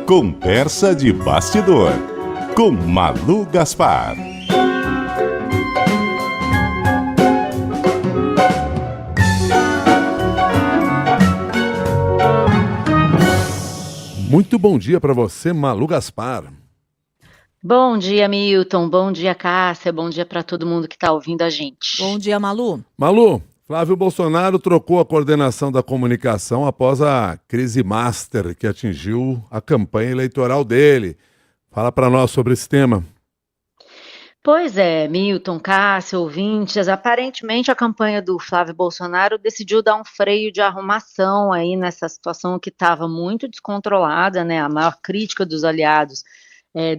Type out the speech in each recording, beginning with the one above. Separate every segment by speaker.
Speaker 1: Conversa de bastidor, com Malu Gaspar.
Speaker 2: Muito bom dia para você, Malu Gaspar.
Speaker 3: Bom dia, Milton. Bom dia, Cássia. Bom dia para todo mundo que está ouvindo a gente.
Speaker 4: Bom dia, Malu.
Speaker 2: Malu, Flávio Bolsonaro trocou a coordenação da comunicação após a crise master que atingiu a campanha eleitoral dele. Fala para nós sobre esse tema.
Speaker 3: Pois é, Milton, Cássia, ouvintes, aparentemente a campanha do Flávio Bolsonaro decidiu dar um freio de arrumação aí nessa situação que estava muito descontrolada, né? A maior crítica dos aliados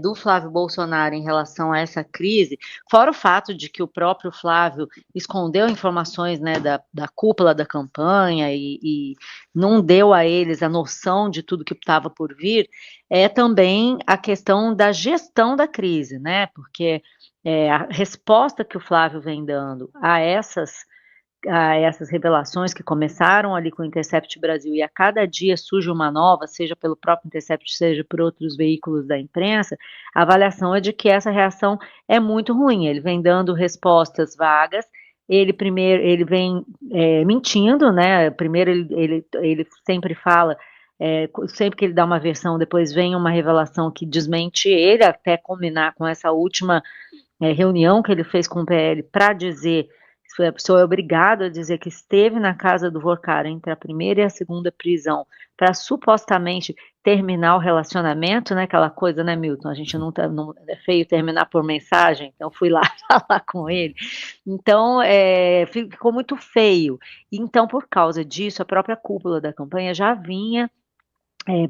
Speaker 3: do Flávio Bolsonaro em relação a essa crise, fora o fato de que o próprio Flávio escondeu informações, né, da cúpula da campanha e não deu a eles a noção de tudo que estava por vir, é também a questão da gestão da crise, né, porque a resposta que o Flávio vem dando a essas revelações que começaram ali com o Intercept Brasil e a cada dia surge uma nova, seja pelo próprio Intercept, seja por outros veículos da imprensa, a avaliação é de que essa reação é muito ruim. Ele vem dando respostas vagas, ele vem mentindo, né? Primeiro ele sempre fala, sempre que ele dá uma versão, depois vem uma revelação que desmente ele, até combinar com essa última reunião que ele fez com o PL para dizer. A pessoa é obrigada a dizer que esteve na casa do Vorkara entre a primeira e a segunda prisão para supostamente terminar o relacionamento, né? Aquela coisa, né, Milton? A gente não é feio terminar por mensagem, então fui lá falar com ele. Então, ficou muito feio. Então, por causa disso, a própria cúpula da campanha já vinha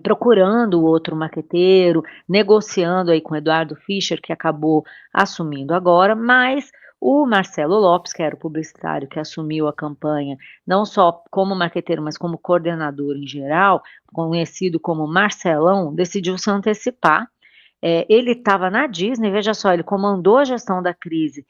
Speaker 3: procurando outro maqueteiro, negociando aí com Eduardo Fischer, que acabou assumindo agora, mas o Marcelo Lopes, que era o publicitário que assumiu a campanha, não só como marqueteiro, mas como coordenador em geral, conhecido como Marcelão, decidiu se antecipar. Ele estava na Disney, veja só, ele comandou a gestão da crise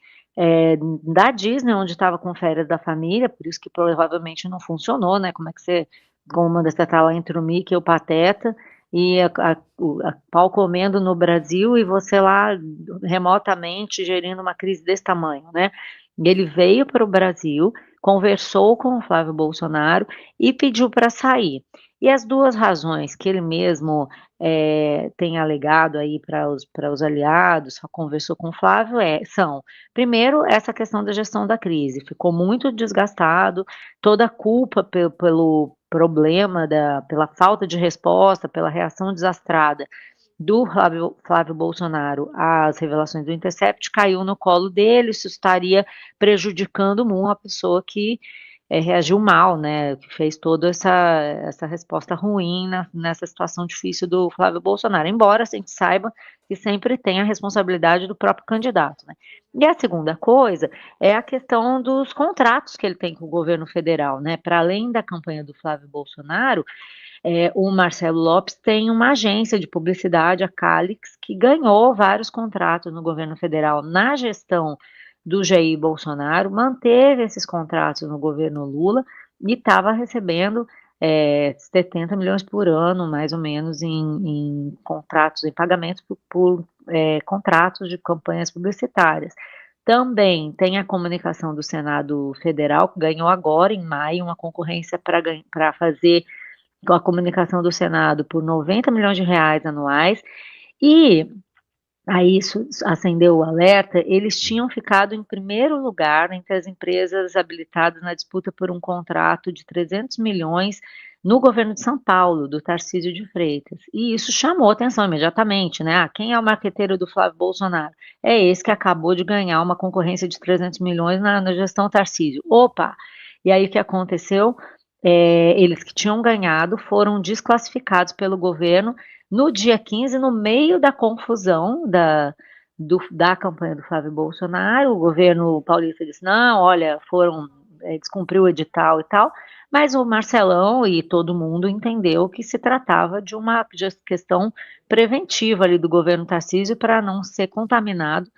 Speaker 3: da Disney, onde estava com férias da família, por isso que provavelmente não funcionou, né? Como é que você comanda, você está lá entre o Mickey e o Pateta, e a pau comendo no Brasil e você lá remotamente gerindo uma crise desse tamanho, né? E ele veio para o Brasil, conversou com o Flávio Bolsonaro e pediu para sair. E as duas razões que ele mesmo tem alegado aí para os aliados, só conversou com o Flávio, são, primeiro, essa questão da gestão da crise, ficou muito desgastado, toda a culpa pelo problema, pela falta de resposta, pela reação desastrada do Flávio Bolsonaro às revelações do Intercept, caiu no colo dele, isso estaria prejudicando muito a pessoa que reagiu mal, né, que fez toda essa resposta ruim nessa situação difícil do Flávio Bolsonaro, embora a gente saiba que sempre tem a responsabilidade do próprio candidato, né. E a segunda coisa é a questão dos contratos que ele tem com o governo federal, né, para além da campanha do Flávio Bolsonaro, o Marcelo Lopes tem uma agência de publicidade, a Calix, que ganhou vários contratos no governo federal na gestão do Jair Bolsonaro, manteve esses contratos no governo Lula e estava recebendo 70 milhões por ano, mais ou menos, em contratos, em pagamentos por contratos de campanhas publicitárias. Também tem a comunicação do Senado Federal, que ganhou agora, em maio, uma concorrência para fazer a comunicação do Senado por 90 milhões de reais anuais, e aí isso acendeu o alerta, eles tinham ficado em primeiro lugar entre as empresas habilitadas na disputa por um contrato de 300 milhões no governo de São Paulo, do Tarcísio de Freitas, e isso chamou atenção imediatamente, né, quem é o marqueteiro do Flávio Bolsonaro? É esse que acabou de ganhar uma concorrência de 300 milhões na gestão Tarcísio, opa, e aí o que aconteceu? Eles que tinham ganhado foram desclassificados pelo governo no dia 15, no meio da confusão da campanha do Flávio Bolsonaro. O governo paulista disse, não, olha, descumpriu o edital e tal, mas o Marcelão e todo mundo entendeu que se tratava de uma questão preventiva ali do governo Tarcísio para não ser contaminado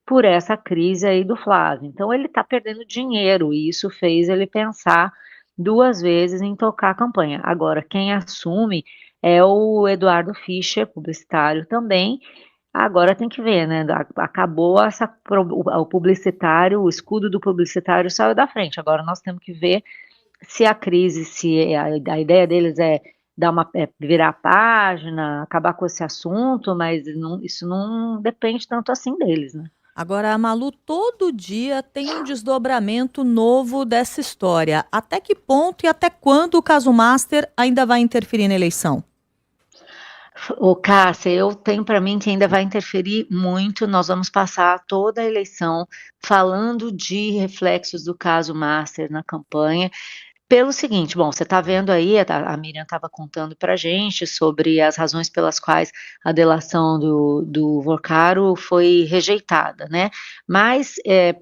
Speaker 3: por essa crise aí do Flávio. Então ele está perdendo dinheiro e isso fez ele pensar duas vezes em tocar a campanha. Agora, quem assume é o Eduardo Fischer, publicitário também. Agora tem que ver, né? Acabou o publicitário, o escudo do publicitário saiu da frente. Agora nós temos que ver se a crise, se a ideia deles é virar a página, acabar com esse assunto, mas isso não depende tanto assim deles, né?
Speaker 4: Agora, a Malu, todo dia tem um desdobramento novo dessa história. Até que ponto e até quando o caso Master ainda vai interferir na eleição?
Speaker 3: Ô, Cássia, eu tenho para mim que ainda vai interferir muito. Nós vamos passar toda a eleição falando de reflexos do caso Master na campanha. Pelo seguinte, bom, você está vendo aí, a Miriam estava contando para a gente sobre as razões pelas quais a delação do Vorcaro foi rejeitada, né? Mas,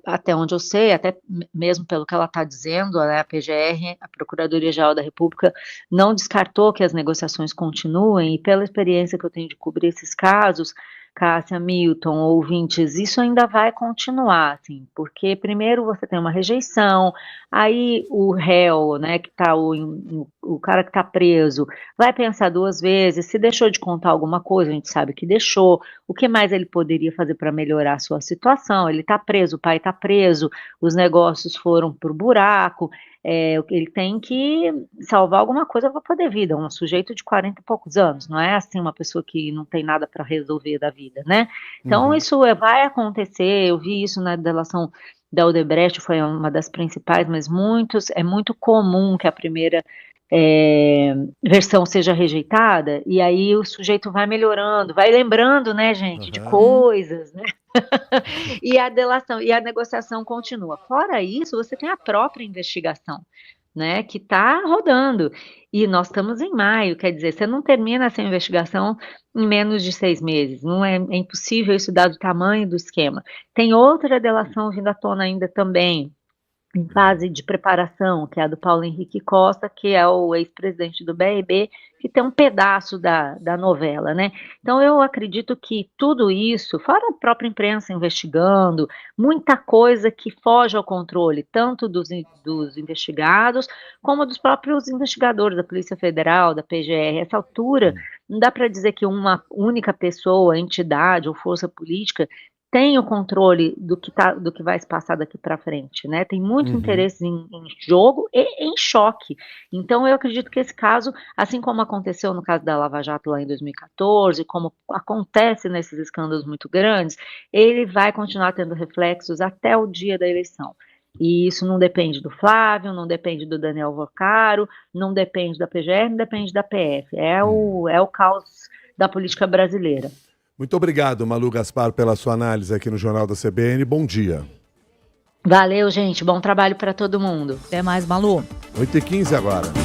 Speaker 3: até onde eu sei, até mesmo pelo que ela está dizendo, né, a PGR, a Procuradoria-Geral da República, não descartou que as negociações continuem, e pela experiência que eu tenho de cobrir esses casos, Cássia, Milton, ouvintes, isso ainda vai continuar, assim, porque primeiro você tem uma rejeição, aí o réu, né, que tá o cara que está preso, vai pensar duas vezes, se deixou de contar alguma coisa, a gente sabe que deixou, o que mais ele poderia fazer para melhorar a sua situação? Ele está preso, o pai está preso, os negócios foram para o buraco, ele tem que salvar alguma coisa para poder vida, um sujeito de 40 e poucos anos, não é assim uma pessoa que não tem nada para resolver da vida, né? Então isso vai acontecer, eu vi isso na delação da Odebrecht, foi uma das principais, mas é muito comum que a primeira versão seja rejeitada, e aí o sujeito vai melhorando, vai lembrando, né, gente, de coisas, né? E a delação e a negociação continua. Fora isso, você tem a própria investigação, né, que está rodando. E nós estamos em maio, quer dizer, você não termina essa investigação em menos de 6 meses. Não é impossível isso dado o tamanho do esquema. Tem outra delação vindo à tona ainda também, em fase de preparação, que é a do Paulo Henrique Costa, que é o ex-presidente do BRB, que tem um pedaço da novela, né? Então eu acredito que tudo isso, fora a própria imprensa investigando, muita coisa que foge ao controle, tanto dos investigados, como dos próprios investigadores da Polícia Federal, da PGR. Essa altura, não dá para dizer que uma única pessoa, entidade ou força política tem o controle do que vai se passar daqui para frente, né? Tem muitos interesses em jogo e em choque. Então, eu acredito que esse caso, assim como aconteceu no caso da Lava Jato lá em 2014, como acontece nesses escândalos muito grandes, ele vai continuar tendo reflexos até o dia da eleição. E isso não depende do Flávio, não depende do Daniel Vorcaro, não depende da PGR, não depende da PF. É o caos da política brasileira.
Speaker 2: Muito obrigado, Malu Gaspar, pela sua análise aqui no Jornal da CBN. Bom dia.
Speaker 3: Valeu, gente. Bom trabalho para todo mundo.
Speaker 4: Até mais, Malu.
Speaker 2: 8h15 agora.